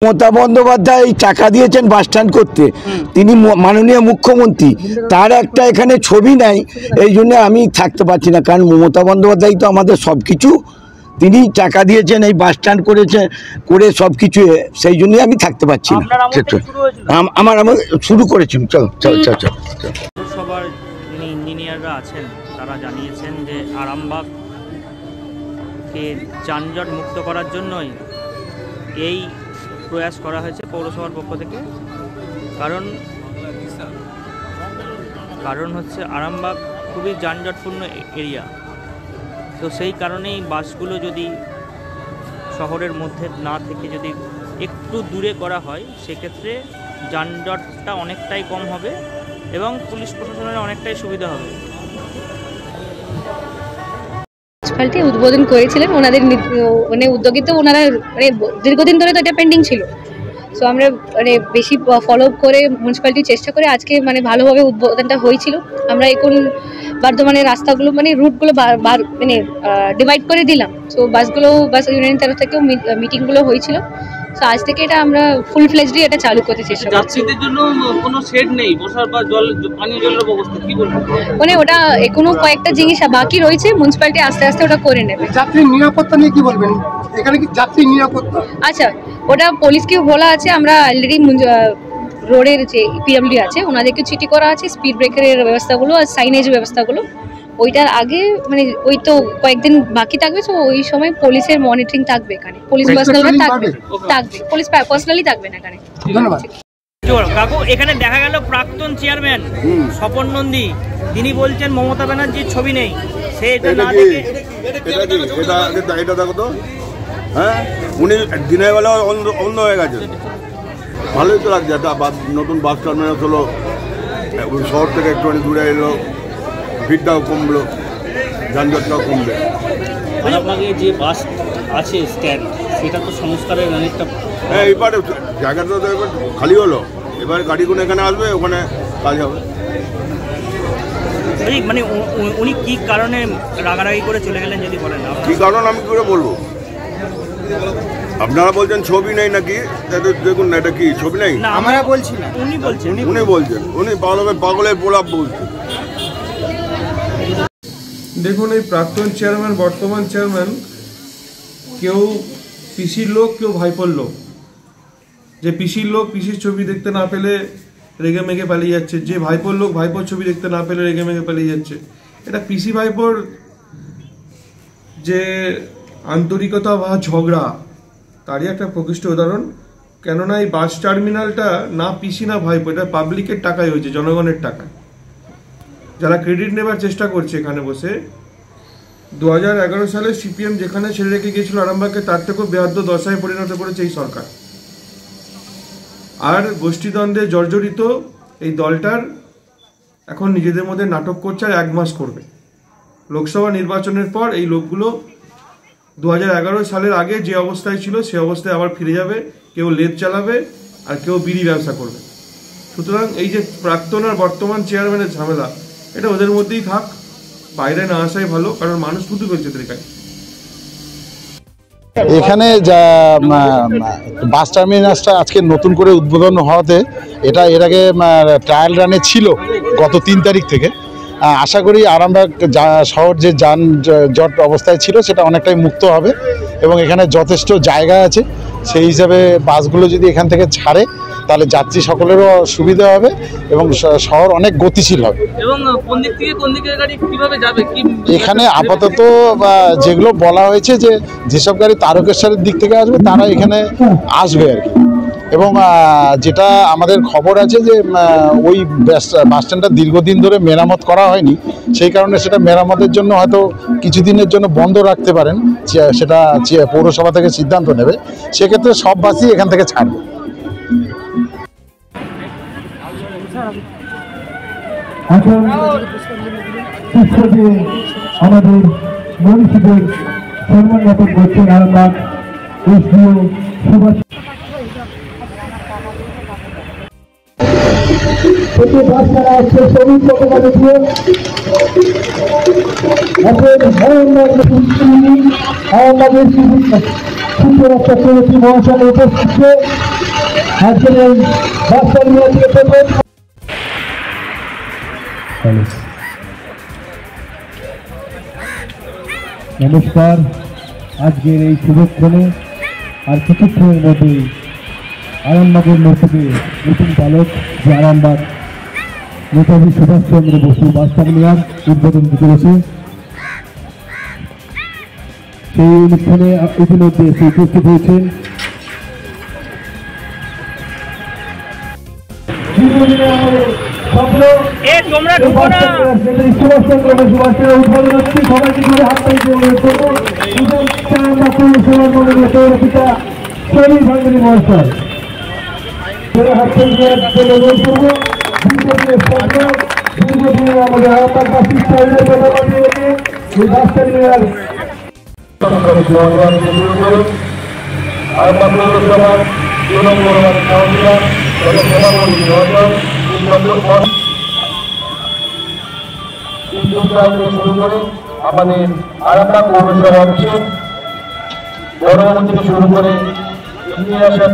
মমতা বন্দ্যোপাধ্যায় টাকা দিয়েছেন bus stand করতে, তিনি মাননীয় মুখ্যমন্ত্রী, তার একটা এখানে ছবি নাই, এই জন্য আমি থাকতে পারছি না। কারণ মমতা বন্দ্যোপাধ্যায় তো আমাদের সব কিছু, তিনি টাকা দিয়েছেন, এই বাস স্ট্যান্ড করেছে, করে সব কিছু, সেই জন্যই আমি থাকতে পারছি না। আমার শুরু করেছি। চল চল চল চল। পৌরসভার যিনি ইঞ্জিনিয়াররা আছেন তারা জানিয়েছেন যে আরামবাগকে যানজট মুক্ত করার জন্যই এই প্রয়াস করা হয়েছে পৌরসভার পক্ষ থেকে। কারণ হচ্ছে আরামবাগ খুবই যানজটপূর্ণ এরিয়া, তো সেই কারণেই বাসগুলো যদি শহরের মধ্যে না থেকে যদি একটু দূরে করা হয়, সেক্ষেত্রে যানজটটা অনেকটাই কম হবে এবং পুলিশ প্রশাসনের অনেকটাই সুবিধা হবে। মিউনিসিপ্যালিটি উদ্বোধন করেছিলেন ওনাদের মানে উদ্যোগে, তো ওনারা মানে দীর্ঘদিন ধরে তো এটা পেন্ডিং ছিল। সো আমরা মানে বেশি ফলো আপ করে মিউনিসিপ্যালিটি চেষ্টা করে আজকে মানে ভালোভাবে উদ্বোধনটা হয়েছিল। আমরা এখন বর্ধমানের রাস্তাগুলো মানে রুটগুলো মানে ডিভাইড করে দিলাম। সো বাস ইউনিয়নের তরফ থেকেও মিটিংগুলো হয়েছিল। সো আজ থেকে এটা আমরা ফুল ফ্লেজডলি এটা চালু করতে চেষ্টা করছি। যাত্রীদের জন্য কোনো শেড নেই, বসার বা পানীয় জলের ব্যবস্থা কি বলবো, মানে ওটা এখনো কয়েকটা জিনিস বাকি রয়েছে, মিউনিসিপ্যালিটি আস্তে আস্তে ওটা করে নেবে। যাত্রী নিরাপত্তা নিয়ে কি বলবেন? এখানে কি যাত্রী নিরাপত্তা? আচ্ছা, ওটা পুলিশকে বলা আছে, আমরা অলরেডি রোডের যে পিডব্লিউ আছে ওনাদেরকে চিঠি করা আছে, স্পিড ব্রেকারের ব্যবস্থাগুলো আর সাইনেজ ব্যবস্থাগুলো। ওইটার আগে মানে ওই তো কয়েকদিন বাকি থাকবে, তো ওই সময় পুলিশের মনিটরিং থাকবে এখানে, পুলিশ পার্সোনালরা থাকবে, পুলিশ পার্সোনালি থাকবে না এখানে। ধন্যবাদ কাকু। এখানে দেখা গেল প্রাক্তন চেয়ারম্যান স্বপন নন্দী, তিনি বলছেন মমতা ব্যানার্জির ছবি নেই, সে এটা না দেখে এটা দেখো তো, হ্যাঁ উনি দিনের বেলা অন্য হয়ে গেছে, ভালোই তো লাগছে। একটা নতুন বাস টার্মিনাল হলো, শহর থেকে একটুখানি দূরে এলো, ভিড়টাও কমলো, যানজটটাও কমবে। আরামবাগে যে বাস আছে স্ট্যান্ড, সেটা তো সংস্কারের অনেকটা, হ্যাঁ এবারে জায়গাটা তো এবার খালি হলো, এবার গাড়িগুলো এখানে আসবে, ওখানে কাজ হবে। মানে উনি কি কারণে রাগারাগি করে চলে গেলেন যদি বলেন? কি কারণ আমি কি করে বলবো? আপনারা বলছেন ছবি নেই নাকি, দেখুন না এটা কি ছবি নেই, আমরা বলছি না, উনি বলছেন, উনি পাগলের প্রলাপ বলছেন। দেখুন, এই প্রাক্তন চেয়ারম্যান বর্তমান চেয়ারম্যান কেউ পিসির লোক, কেউ ভাইপোর লোক। যে পিসির লোক পিসির ছবি দেখতে না পেলে রেগে মেগে পালিয়ে যাচ্ছে, যে ভাইপোর লোক ভাইপোর ছবি দেখতে না পেলে রেগে মেগে পালিয়ে যাচ্ছে। এটা পিসি ভাইপোর যে আন্তরিকতা বা ঝগড়া, তারই একটা প্রকৃষ্ট উদাহরণ। কেননা এই বাস টার্মিনালটা না পিসি না ভাইপো, এটা পাবলিকের টাকায় হয়েছে, জনগণের টাকায়। যারা ক্রেডিট নেবার চেষ্টা করছে এখানে বসে, 2011 সালে সিপিএম যেখানে ছেড়ে রেখে গিয়েছিল আরামবাগকে, তার থেকেও বেহাদ্য দশায় পরিণত করেছে এই সরকার। আর গোষ্ঠীদ্বন্দ্বে জর্জরিত এই দলটার এখন নিজেদের মধ্যে নাটক করছে, আর 1 মাস করবে। লোকসভা নির্বাচনের পর এই লোকগুলো 2011 সালের আগে যে অবস্থায় ছিল সে অবস্থায় আবার ফিরে যাবে, কেউ লেদ চালাবে আর কেউ বিড়ি ব্যবসা করবে। সুতরাং এই যে প্রাক্তন আর বর্তমান চেয়ারম্যানের ঝামেলা, এটা ওদের মধ্যেই থাক, বাইরে না আসাই ভালো, কারণ মানুষ শুধু ফেলছে তরিকায়। এখানে বাস টার্মিনাসটা আজকে নতুন করে উদ্বোধন হওয়াতে, এটা এর আগে ট্রায়াল রানে ছিল গত 3 তারিখ থেকে। আশা করি আরামবাগ শহর যে যানজট অবস্থায় ছিল সেটা অনেকটাই মুক্ত হবে এবং এখানে যথেষ্ট জায়গা আছে। সেই হিসাবে বাসগুলো যদি এখান থেকে ছাড়ে তাহলে যাত্রী সকলেরও সুবিধা হবে এবং শহর অনেক গতিশীল হবে। এবং কোন দিক থেকে কোন দিকে গাড়ি কিভাবে যাবে কি এখানে আপাতত যেগুলো বলা হয়েছে, যে যেসব গাড়ি তারকেশ্বরের দিক থেকে আসবে তারা এখানে আসবে আর কি। এবং যেটা আমাদের খবর আছে যে ওই বাস স্ট্যান্ডটা দীর্ঘদিন ধরে মেরামত করা হয়নি, সেই কারণে সেটা মেরামতের জন্য হয়তো কিছুদিনের জন্য বন্ধ রাখতে পারেন, সেটা পৌরসভা থেকে সিদ্ধান্ত নেবে। সেক্ষেত্রে সব বাসই এখান থেকে ছাড়বে। আমাদের মনীষীদের সম্মান জ্ঞাপন করছেন আরামবাগ সুভাষ। প্রতি বাচ্চারা আসছে সবুজ পতাকা দেখিয়ে আরামবাগের শিক্ষরক্ষা সমিতি মহাশয় উপস্থিত আজকের এই বাচ্চা নিয়ে নমস্কার। আজকের এই শুভক্ষণে আর কিছুক্ষণের মধ্যেই আরামবাগের মধ্যে নতুন পালক যে আরামবাগ নেতাজি সুভাষচন্দ্র বসু বাস টার্মিনাল উদ্বোধন করেছে, সেই অনুষ্ঠানে ইতিমধ্যে এসে উপস্থিত হয়েছেন সুভাষচন্দ্র বসু বাসের উদ্বোধন হচ্ছে। সবাইকে ধরে হাত তালি দিয়ে করবো পিতা শরীর ভাঙ্গিনী মহাশয় হাত তালি দিয়ে অনুরোধ করবো। আমাদের আরামবাগবাসী এই বাস টার্মিনাল আমাদের আরামবাগ পৌরসভা অফিসে বড় থেকে শুরু করে এগিয়ে আসেন